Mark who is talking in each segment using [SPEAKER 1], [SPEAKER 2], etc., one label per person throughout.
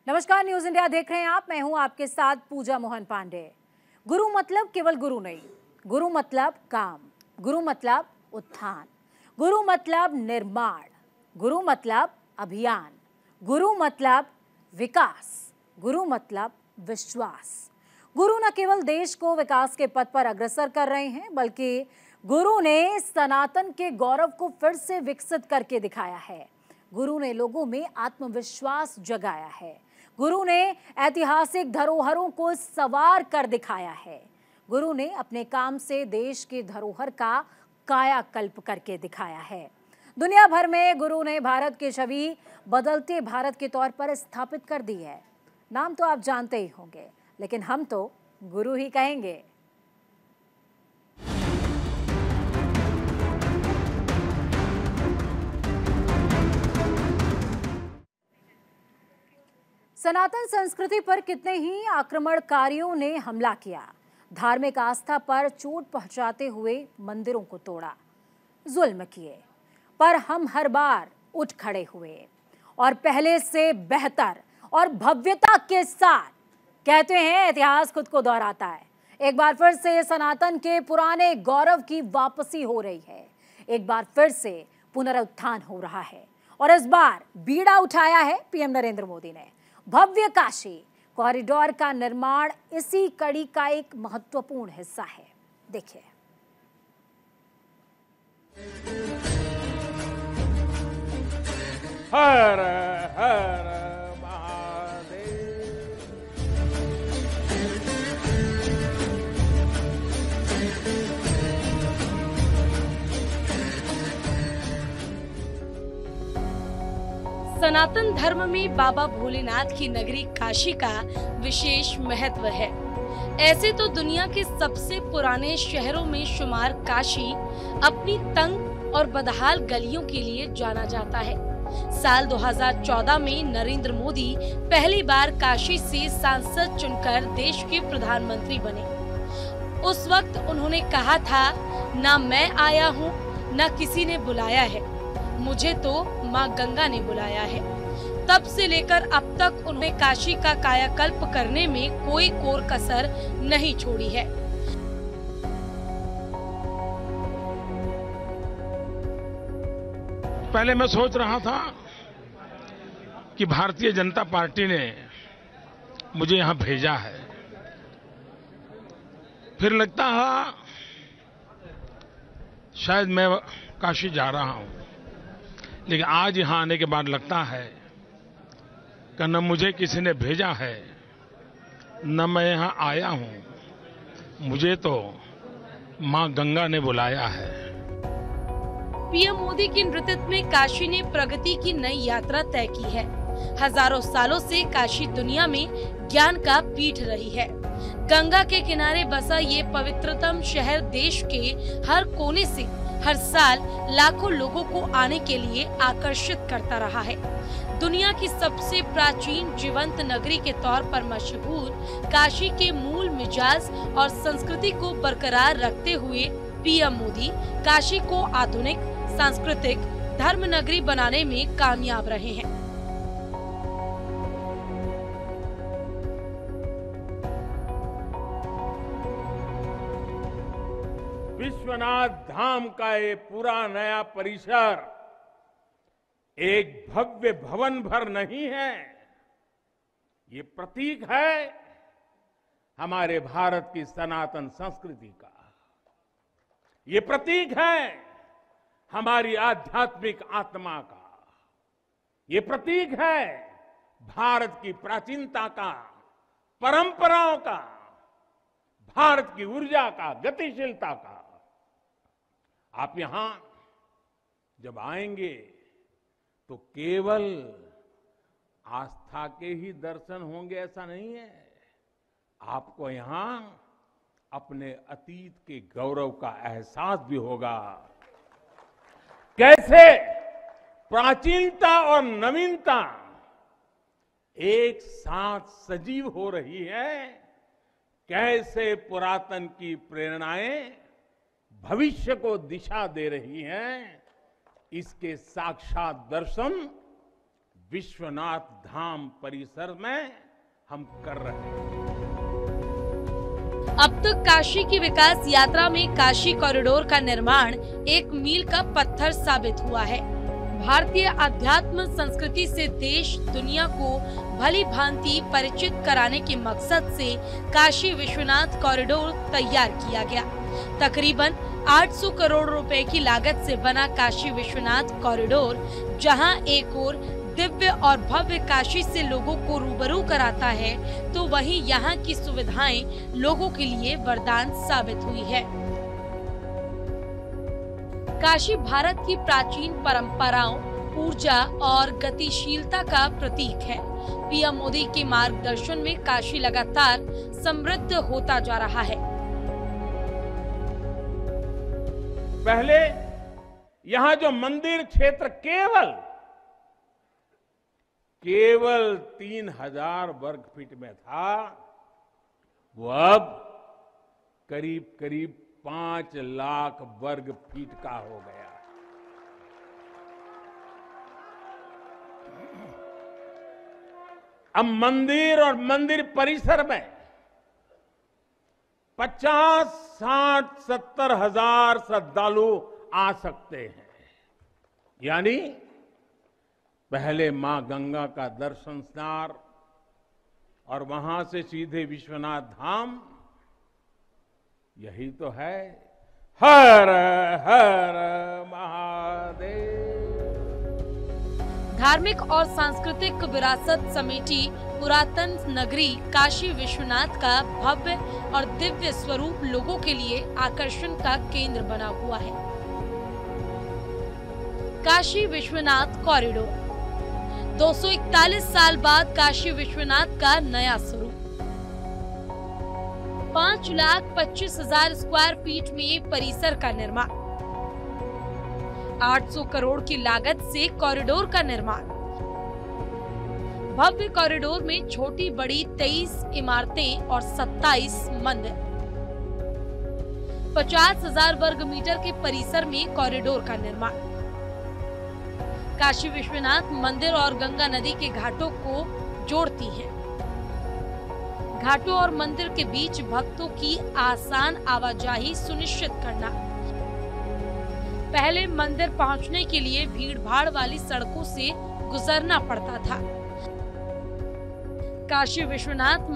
[SPEAKER 1] नमस्कार, news India देख रहे हैं आप। मैं हूं आपके साथ पूजा मोहन पांडे। गुरु मतलब केवल गुरु नहीं, गुरु मतलब काम, गुरु मतलब उत्थान, गुरु मतलब निर्माण, गुरु मतलब अभियान, गुरु मतलब विकास, गुरु मतलब विश्वास। गुरु न केवल देश को विकास के पथ पर अग्रसर कर रहे हैं, बल्कि गुरु ने सनातन के गौरव को फिर से विकसित करके दिखाया है। गुरु ने लोगों में आत्मविश्वास जगाया है। गुरु ने ऐतिहासिक धरोहरों को संवार कर दिखाया है। गुरु ने अपने काम से देश की धरोहर का कायाकल्प करके दिखाया है। दुनिया भर में गुरु ने भारत की छवि बदलते भारत के तौर पर स्थापित कर दी है। नाम तो आप जानते ही होंगे, लेकिन हम तो गुरु ही कहेंगे। सनातन संस्कृति पर कितने ही आक्रमणकारियों ने हमला किया, धार्मिक आस्था पर चोट पहुंचाते हुए मंदिरों को तोड़ा, जुल्म किए, पर हम हर बार उठ खड़े हुए और पहले से बेहतर और भव्यता के साथ। कहते हैं इतिहास खुद को दोहराता है। एक बार फिर से सनातन के पुराने गौरव की वापसी हो रही है। एक बार फिर से पुनरुत्थान हो रहा है और इस बार बीड़ा उठाया है पीएम नरेंद्र मोदी ने। भव्य काशी कॉरिडोर का निर्माण इसी कड़ी का एक महत्वपूर्ण हिस्सा है। देखिए,
[SPEAKER 2] हर हर महादेव।
[SPEAKER 3] सनातन धर्म में बाबा भोलेनाथ की नगरी काशी का विशेष महत्व है। ऐसे तो दुनिया के सबसे पुराने शहरों में शुमार काशी अपनी तंग और बदहाल गलियों के लिए जाना जाता है। साल 2014 में नरेंद्र मोदी पहली बार काशी से सांसद चुनकर देश के प्रधानमंत्री बने। उस वक्त उन्होंने कहा था, ना मैं आया हूँ ना किसी ने बुलाया है, मुझे तो माँ गंगा ने बुलाया है। तब से लेकर अब तक उन्होंने काशी का कायाकल्प करने में कोई कोर कसर नहीं छोड़ी है।
[SPEAKER 2] पहले मैं सोच रहा था कि भारतीय जनता पार्टी ने मुझे यहां भेजा है, फिर लगता है शायद मैं काशी जा रहा हूं, लेकिन आज यहां आने के बाद लगता है कि न मुझे किसी ने भेजा है न मैं यहां आया हूं, मुझे तो मां गंगा ने बुलाया है।
[SPEAKER 3] पीएम मोदी के नेतृत्व में काशी ने प्रगति की नई यात्रा तय की है। हजारों सालों से काशी दुनिया में ज्ञान का पीठ रही है। गंगा के किनारे बसा ये पवित्रतम शहर देश के हर कोने से हर साल लाखों लोगों को आने के लिए आकर्षित करता रहा है। दुनिया की सबसे प्राचीन जीवंत नगरी के तौर पर मशहूर काशी के मूल मिजाज और संस्कृति को बरकरार रखते हुए पीएम मोदी काशी को आधुनिक, सांस्कृतिक, धर्म नगरी बनाने में कामयाब रहे हैं।
[SPEAKER 2] विश्वनाथ धाम का ये पूरा नया परिसर एक भव्य भवन भर नहीं है, ये प्रतीक है हमारे भारत की सनातन संस्कृति का। ये प्रतीक है हमारी आध्यात्मिक आत्मा का। ये प्रतीक है भारत की प्राचीनता का, परंपराओं का, भारत की ऊर्जा का, गतिशीलता का। आप यहां जब आएंगे तो केवल आस्था के ही दर्शन होंगे ऐसा नहीं है, आपको यहां अपने अतीत के गौरव का एहसास भी होगा। कैसे प्राचीनता और नवीनता एक साथ सजीव हो रही है, कैसे पुरातन की प्रेरणाएं भविष्य को दिशा दे रही हैं, इसके साक्षात दर्शन
[SPEAKER 4] विश्वनाथ धाम परिसर में हम कर रहे हैं।
[SPEAKER 3] अब तक काशी की विकास यात्रा में काशी कॉरिडोर का निर्माण एक मील का पत्थर साबित हुआ है। भारतीय अध्यात्म संस्कृति से देश दुनिया को भली भांति परिचित कराने के मकसद से काशी विश्वनाथ कॉरिडोर तैयार किया गया। तकरीबन 800 करोड़ रुपए की लागत से बना काशी विश्वनाथ कॉरिडोर जहां एक ओर दिव्य और भव्य काशी से लोगों को रूबरू कराता है, तो वहीं यहाँ की सुविधाएं लोगों के लिए वरदान साबित हुई है। काशी भारत की प्राचीन परंपराओं, ऊर्जा और गतिशीलता का प्रतीक है। पीएम मोदी के मार्गदर्शन में काशी लगातार समृद्ध होता जा रहा है।
[SPEAKER 4] पहले यहाँ जो मंदिर क्षेत्र केवल 3000 वर्ग फीट में था, वो अब करीब 5 लाख वर्ग फीट का हो गया। अब मंदिर और मंदिर परिसर में 50, 60, 70 हजार श्रद्धालु आ सकते हैं। यानी पहले मां गंगा का दर्शन स्नान और वहां से सीधे विश्वनाथ धाम, यही तो है हर हर महादेव।
[SPEAKER 3] धार्मिक और सांस्कृतिक विरासत समेटी पुरातन नगरी काशी विश्वनाथ का भव्य और दिव्य स्वरूप लोगों के लिए आकर्षण का केंद्र बना हुआ है। काशी विश्वनाथ कॉरिडोर 241 साल बाद काशी विश्वनाथ का नया स्वरूप। 5,25,000 स्क्वायर फीट में परिसर का निर्माण। 800 करोड़ की लागत से कॉरिडोर का निर्माण। भव्य कॉरिडोर में छोटी बड़ी 23 इमारतें और 27 मंदिर। 50,000 वर्ग मीटर के परिसर में कॉरिडोर का निर्माण। काशी विश्वनाथ मंदिर और गंगा नदी के घाटों को जोड़ती है। घाटों और मंदिर के बीच भक्तों की आसान आवाजाही सुनिश्चित करना। पहले मंदिर पहुंचने के लिए भीड़-भाड़ वाली सड़कों से गुजरना पड़ता था। काशी विश्वनाथ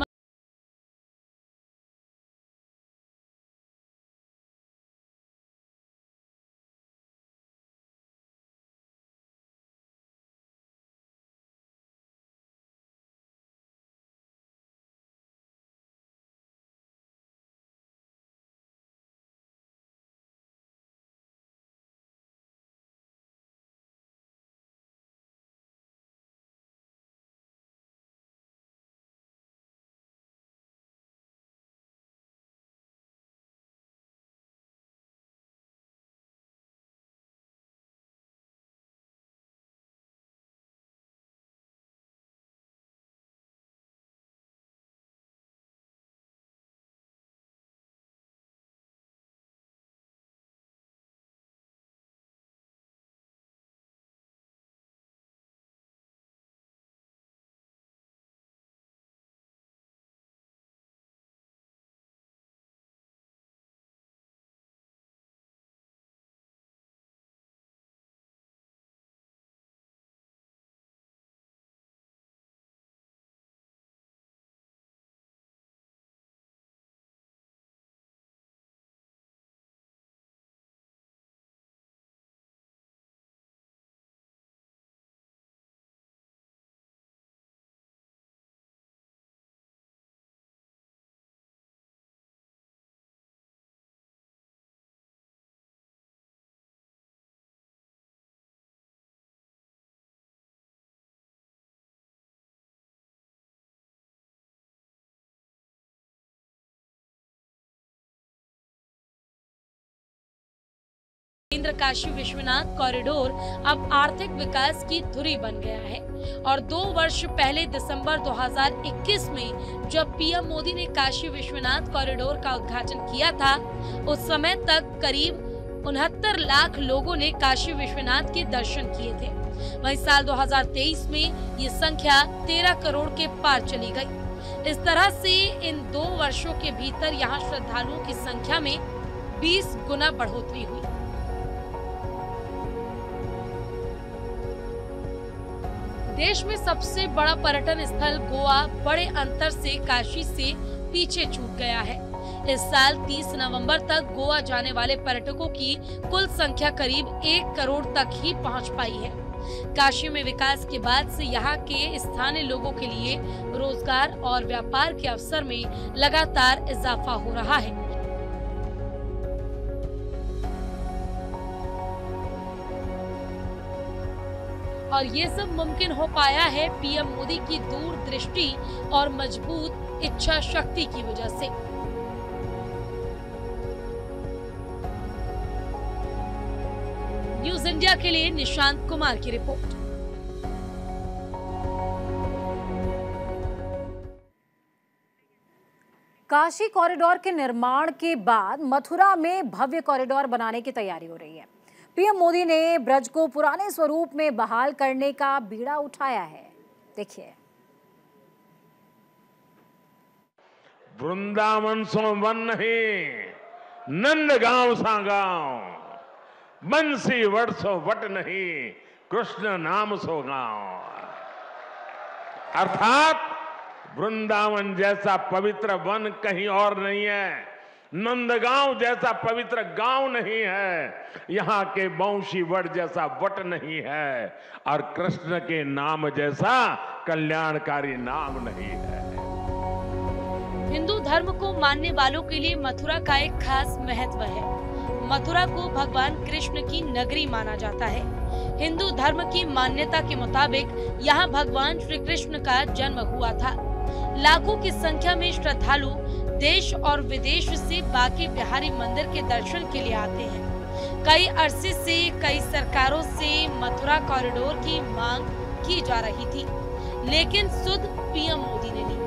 [SPEAKER 3] केंद्र काशी विश्वनाथ कॉरिडोर अब आर्थिक विकास की धुरी बन गया है और 2 वर्ष पहले दिसंबर 2021 में जब पीएम मोदी ने काशी विश्वनाथ कॉरिडोर का उद्घाटन किया था, उस समय तक करीब 69 लाख लोगों ने काशी विश्वनाथ के दर्शन किए थे। वहीं साल 2023 में ये संख्या 13 करोड़ के पार चली गई। इस तरह से इन 2 वर्षों के भीतर यहाँ श्रद्धालुओं की संख्या में 20 गुना बढ़ोतरी हुई। देश में सबसे बड़ा पर्यटन स्थल गोवा बड़े अंतर से काशी से पीछे छूट गया है। इस साल 30 नवंबर तक गोवा जाने वाले पर्यटकों की कुल संख्या करीब 1 करोड़ तक ही पहुंच पाई है। काशी में विकास के बाद से यहाँ के स्थानीय लोगों के लिए रोजगार और व्यापार के अवसर में लगातार इजाफा हो रहा है। और ये सब मुमकिन हो पाया है पीएम मोदी की दूरदृष्टि और मजबूत इच्छा शक्ति की वजह से। न्यूज इंडिया के लिए निशांत कुमार की रिपोर्ट।
[SPEAKER 1] काशी कॉरिडोर के निर्माण के बाद मथुरा में भव्य कॉरिडोर बनाने की तैयारी हो रही है। पीएम मोदी ने ब्रज को पुराने स्वरूप में बहाल करने का बीड़ा उठाया है। देखिए।
[SPEAKER 4] वृंदावन सो वन नहीं, नंदगांव सा गांव, बंसी वट सो वट नहीं, कृष्ण नाम सो गांव। अर्थात वृंदावन जैसा पवित्र वन कहीं और नहीं है, नंदगांव जैसा पवित्र गांव नहीं है, यहाँ के बंशी वट जैसा वट नहीं है, और कृष्ण के नाम जैसा कल्याणकारी नाम नहीं है।
[SPEAKER 3] हिंदू धर्म को मानने वालों के लिए मथुरा का एक खास महत्व है। मथुरा को भगवान कृष्ण की नगरी माना जाता है। हिंदू धर्म की मान्यता के मुताबिक यहाँ भगवान श्री कृष्ण का जन्म हुआ था। लाखों की संख्या में श्रद्धालु देश और विदेश से बांके बिहारी मंदिर के दर्शन के लिए आते हैं। कई अरसे से कई सरकारों से मथुरा कॉरिडोर की मांग की जा रही थी, लेकिन सुध पीएम मोदी ने ली।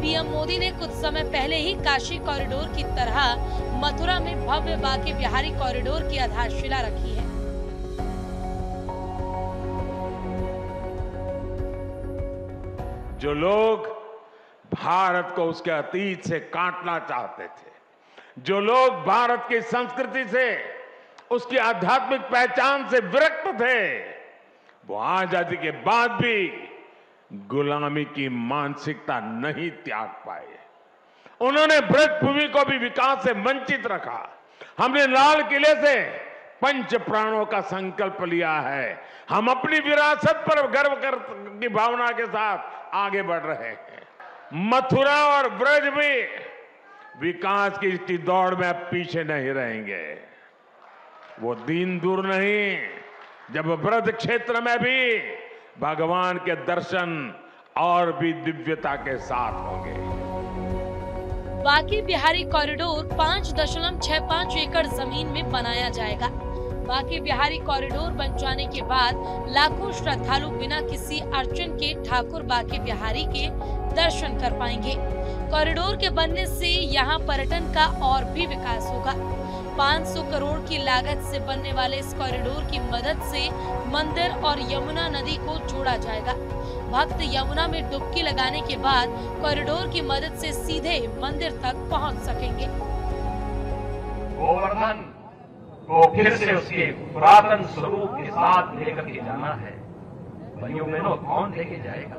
[SPEAKER 3] पीएम मोदी ने कुछ समय पहले ही काशी कॉरिडोर की तरह मथुरा में भव्य बांके बिहारी कॉरिडोर की आधारशिला रखी है।
[SPEAKER 4] जो लोग भारत को उसके अतीत से काटना चाहते थे, जो लोग भारत की संस्कृति से, उसकी आध्यात्मिक पहचान से विरक्त थे, वो आजादी के बाद भी गुलामी की मानसिकता नहीं त्याग पाए। उन्होंने ब्रजभूमि को भी विकास से वंचित रखा। हमने लाल किले से पंच प्राणों का संकल्प लिया है। हम अपनी विरासत पर गर्व की भावना के साथ आगे बढ़ रहे हैं। मथुरा और ब्रज भी विकास की दौड़ में अब पीछे नहीं रहेंगे। वो दिन दूर नहीं जब ब्रज क्षेत्र में भी भगवान के दर्शन और भी दिव्यता के साथ होंगे।
[SPEAKER 3] बांके बिहारी कॉरिडोर 5.65 एकड़ जमीन में बनाया जाएगा। बांके बिहारी कॉरिडोर बन जाने के बाद लाखों श्रद्धालु बिना किसी अड़चन के ठाकुर बांके बिहारी के दर्शन कर पाएंगे। कॉरिडोर के बनने से यहाँ पर्यटन का और भी विकास होगा। 500 करोड़ की लागत से बनने वाले इस कॉरिडोर की मदद से मंदिर और यमुना नदी को जोड़ा जाएगा। भक्त यमुना में डुबकी लगाने के बाद कॉरिडोर की मदद से सीधे मंदिर तक पहुंच सकेंगे।
[SPEAKER 5] गोवर्धन को फिर से उसके पुरातन स्वरूप के साथ लेकर के जाना है। भाइयों बहनों, कौन लेके जाएगा?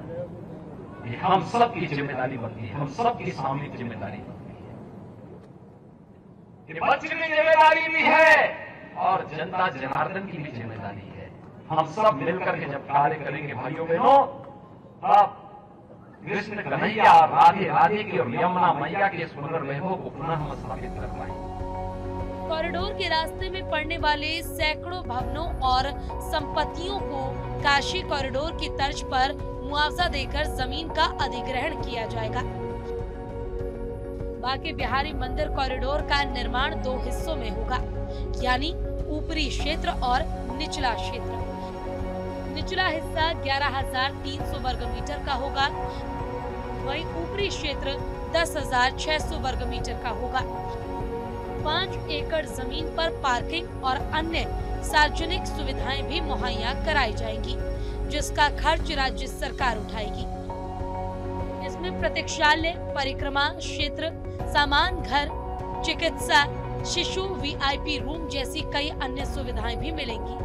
[SPEAKER 5] ये हम सब की जिम्मेदारी बनती है, हम सब की सामूहिक जिम्मेदारी बनती है। ये बच्चे की जिम्मेदारी भी है और जनता जनार्दन की भी जिम्मेदारी है। हम सब मिलकर के जब कार्य करेंगे भाइयों बहनों, तब कृष्ण कन्हैया, राधे राधे की और यमुना मैया के पुनर्वैभव को पुनः हम स्थापित कर पाएंगे।
[SPEAKER 3] कॉरिडोर के रास्ते में पड़ने वाले सैकड़ों भवनों और संपत्तियों को काशी कॉरिडोर की तर्ज पर मुआवजा देकर जमीन का अधिग्रहण किया जाएगा। बांके बिहारी मंदिर कॉरिडोर का निर्माण 2 हिस्सों में होगा, यानी ऊपरी क्षेत्र और निचला क्षेत्र। निचला हिस्सा 11,300 वर्ग मीटर का होगा, वहीं ऊपरी क्षेत्र 10,600 वर्ग मीटर का होगा। 5 एकड़ जमीन पर पार्किंग और अन्य सार्वजनिक सुविधाएं भी मुहैया कराई जाएंगी। जिसका खर्च राज्य सरकार उठाएगी। इसमें प्रतीक्षालय, परिक्रमा क्षेत्र, सामान घर, चिकित्सा, शिशु वीआईपी रूम जैसी कई अन्य सुविधाएं भी मिलेंगी।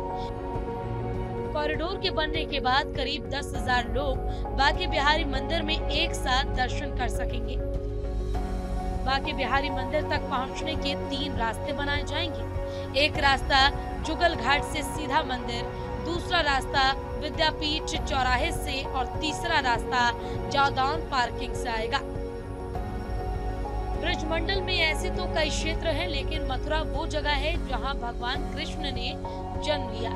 [SPEAKER 3] कॉरिडोर के बनने के बाद करीब 10,000 लोग बांके बिहारी मंदिर में एक साथ दर्शन कर सकेंगे। बांके बिहारी मंदिर तक पहुंचने के 3 रास्ते बनाए जाएंगे। एक रास्ता जुगल घाट से सीधा मंदिर, दूसरा रास्ता विद्यापीठ चौराहे से और तीसरा रास्ता जादौन पार्किंग से आएगा। ब्रजमंडल में ऐसे तो कई क्षेत्र हैं, लेकिन मथुरा वो जगह है जहां भगवान कृष्ण ने जन्म लिया।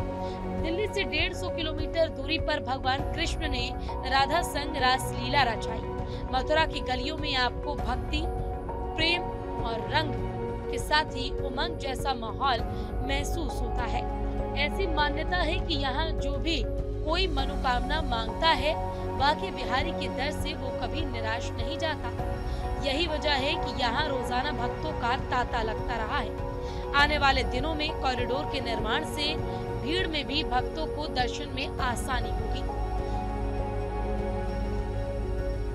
[SPEAKER 3] दिल्ली से 150 किलोमीटर दूरी पर भगवान कृष्ण ने राधा संग रास लीला रचाई। मथुरा की गलियों में आपको भक्ति, प्रेम और रंग के साथ ही उमंग जैसा माहौल महसूस होता है। ऐसी मान्यता है कि यहाँ जो भी कोई मनोकामना मांगता है, बांके बिहारी के दर से वो कभी निराश नहीं जाता। यही वजह है कि यहाँ रोजाना भक्तों का तांता लगता रहा है। आने वाले दिनों में कॉरिडोर के निर्माण से भीड़ में भी भक्तों को दर्शन में आसानी होगी।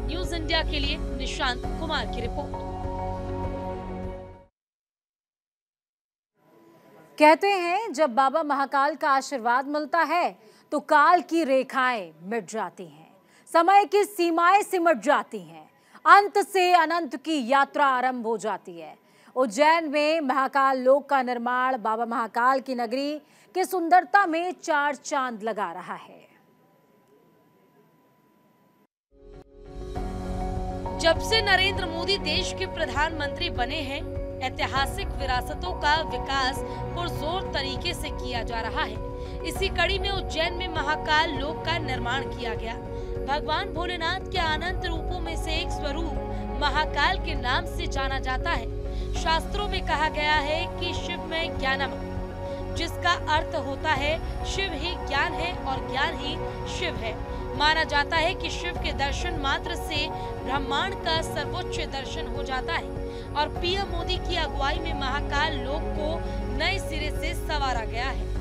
[SPEAKER 3] न्यूज इंडिया के लिए निशांत कुमार की रिपोर्ट।
[SPEAKER 1] कहते हैं जब बाबा महाकाल का आशीर्वाद मिलता है तो काल की रेखाएं मिट जाती हैं, समय की सीमाएं सिमट जाती हैं, अंत से अनंत की यात्रा आरंभ हो जाती है। उज्जैन में महाकाल लोक का निर्माण बाबा महाकाल की नगरी की सुंदरता में 4 चांद लगा रहा है।
[SPEAKER 3] जब से नरेंद्र मोदी देश के प्रधानमंत्री बने हैं, ऐतिहासिक विरासतों का विकास पुरजोर तरीके से किया जा रहा है। इसी कड़ी में उज्जैन में महाकाल लोक का निर्माण किया गया। भगवान भोलेनाथ के अनंत रूपों में से एक स्वरूप महाकाल के नाम से जाना जाता है। शास्त्रों में कहा गया है कि शिव में ज्ञानम, जिसका अर्थ होता है शिव ही ज्ञान है और ज्ञान ही शिव है। माना जाता है कि शिव के दर्शन मात्र से ब्रह्मांड का सर्वोच्च दर्शन हो जाता है और पीएम मोदी की अगुवाई में महाकाल लोक को नए सिरे से संवारा गया है।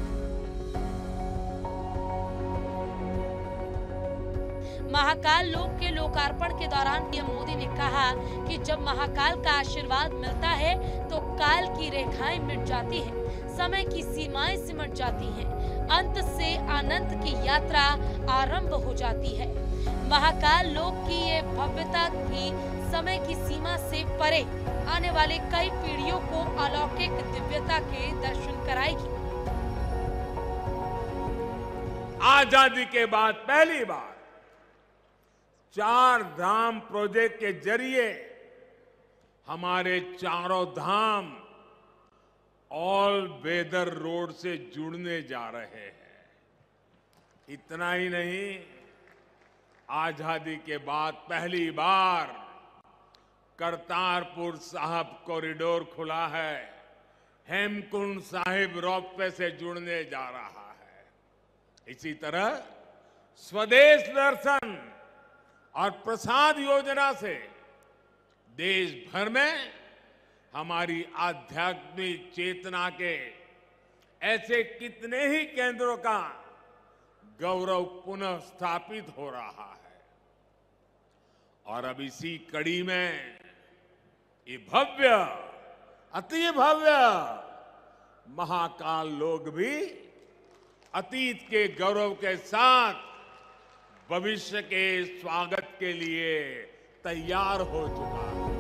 [SPEAKER 3] महाकाल लोक के लोकार्पण के दौरान पीएम मोदी ने कहा कि जब महाकाल का आशीर्वाद मिलता है तो काल की रेखाएं मिट जाती है, समय की सीमाएं सिमट जाती हैं, अंत से अनंत की यात्रा आरंभ हो जाती है। महाकाल लोक की ये भव्यता भी समय की सीमा से परे आने वाले कई पीढ़ियों को अलौकिक दिव्यता के दर्शन कराएगी।
[SPEAKER 4] आजादी के बाद पहली बार 4 धाम प्रोजेक्ट के जरिए हमारे चारों धाम ऑल वेदर रोड से जुड़ने जा रहे हैं। इतना ही नहीं, आजादी के बाद पहली बार करतारपुर साहिब कॉरिडोर खुला है, हेमकुंड साहिब रोपवे से जुड़ने जा रहा है। इसी तरह स्वदेश दर्शन और प्रसाद योजना से देश भर में हमारी आध्यात्मिक चेतना के ऐसे कितने ही केंद्रों का गौरव पुनः स्थापित हो रहा है। और अब इसी कड़ी में ये भव्य, अति भव्य महाकाल लोक भी अतीत के गौरव के साथ भविष्य के स्वागत के लिए तैयार हो चुका है।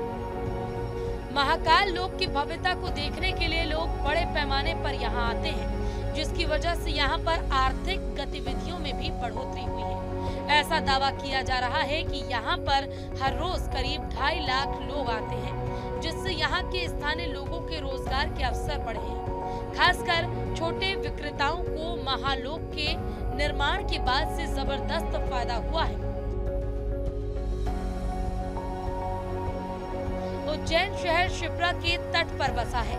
[SPEAKER 3] महाकाल लोक की भव्यता को देखने के लिए लोग बड़े पैमाने पर यहाँ आते हैं, जिसकी वजह से यहाँ पर आर्थिक गतिविधियों में भी बढ़ोतरी हुई है। ऐसा दावा किया जा रहा है कि यहाँ पर हर रोज करीब 2.5 लाख लोग आते हैं, जिससे यहाँ के स्थानीय लोगों के रोजगार के अवसर बढ़े हैं। खासकर छोटे विक्रेताओं को महालोक के निर्माण के बाद से जबरदस्त फायदा हुआ है। उज्जैन शहर शिप्रा के तट पर बसा है।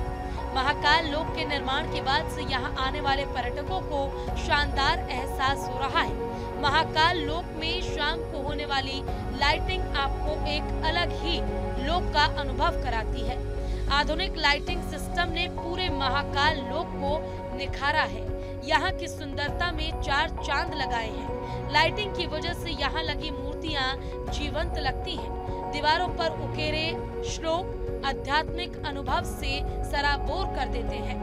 [SPEAKER 3] महाकाल लोक के निर्माण के बाद से यहाँ आने वाले पर्यटकों को शानदार एहसास हो रहा है। महाकाल लोक में शाम को होने वाली लाइटिंग आपको एक अलग ही लोक का अनुभव कराती है। आधुनिक लाइटिंग सिस्टम ने पूरे महाकाल लोक को निखारा है। यहाँ की सुंदरता में 4 चांद लगाए हैं। लाइटिंग की वजह से यहाँ लगी मूर्तियाँ जीवंत लगती हैं। दीवारों पर उकेरे श्लोक आध्यात्मिक अनुभव से सराबोर कर देते हैं।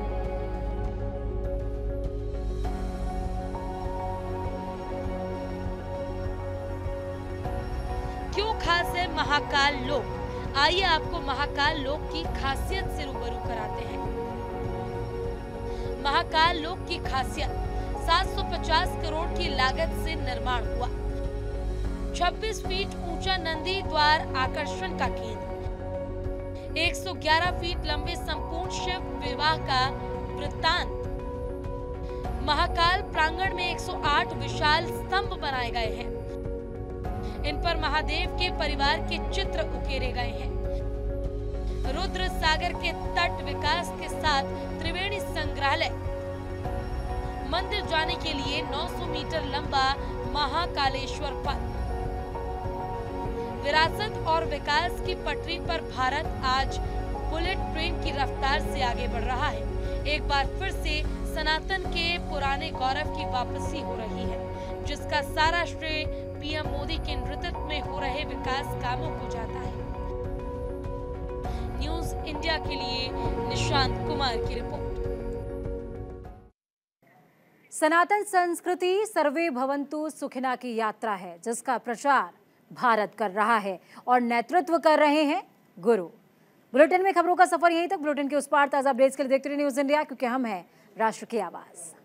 [SPEAKER 3] क्यों खास है महाकाल लोक? आइए आपको महाकाल लोक की खासियत से रूबरू कराते हैं। महाकाल लोक की खासियत 750 करोड़ की लागत से निर्माण हुआ। 26 फीट ऊंचा नंदी द्वार आकर्षण का केंद्र, 111 फीट लंबे संपूर्ण शिव विवाह का वृत्तांत। महाकाल प्रांगण में 108 विशाल स्तंभ बनाए गए हैं। इन पर महादेव के परिवार के चित्र उकेरे गए हैं। रुद्र सागर के तट विकास के साथ त्रिवेणी संग्रहालय, मंदिर जाने के लिए 900 मीटर लंबा महाकालेश्वर पथ। विरासत और विकास की पटरी पर भारत आज बुलेट ट्रेन की रफ्तार से आगे बढ़ रहा है। एक बार फिर से सनातन के पुराने गौरव की वापसी हो रही है, जिसका सारा श्रेय पीएम मोदी के नेतृत्व में हो रहे विकास कामों को जाता है। न्यूज़ इंडिया के लिए निशांत कुमार की रिपोर्ट।
[SPEAKER 1] सनातन संस्कृति सर्वे भवन्तु सुखिना की यात्रा है, जिसका प्रचार भारत कर रहा है और नेतृत्व कर रहे हैं गुरु। बुलेटिन में खबरों का सफर यहीं तक। बुलेटिन के उस पार ताजा अपडेट्स के लिए देखते रहिए न्यूज़ इंडिया, क्योंकि हम हैं राष्ट्र की आवाज।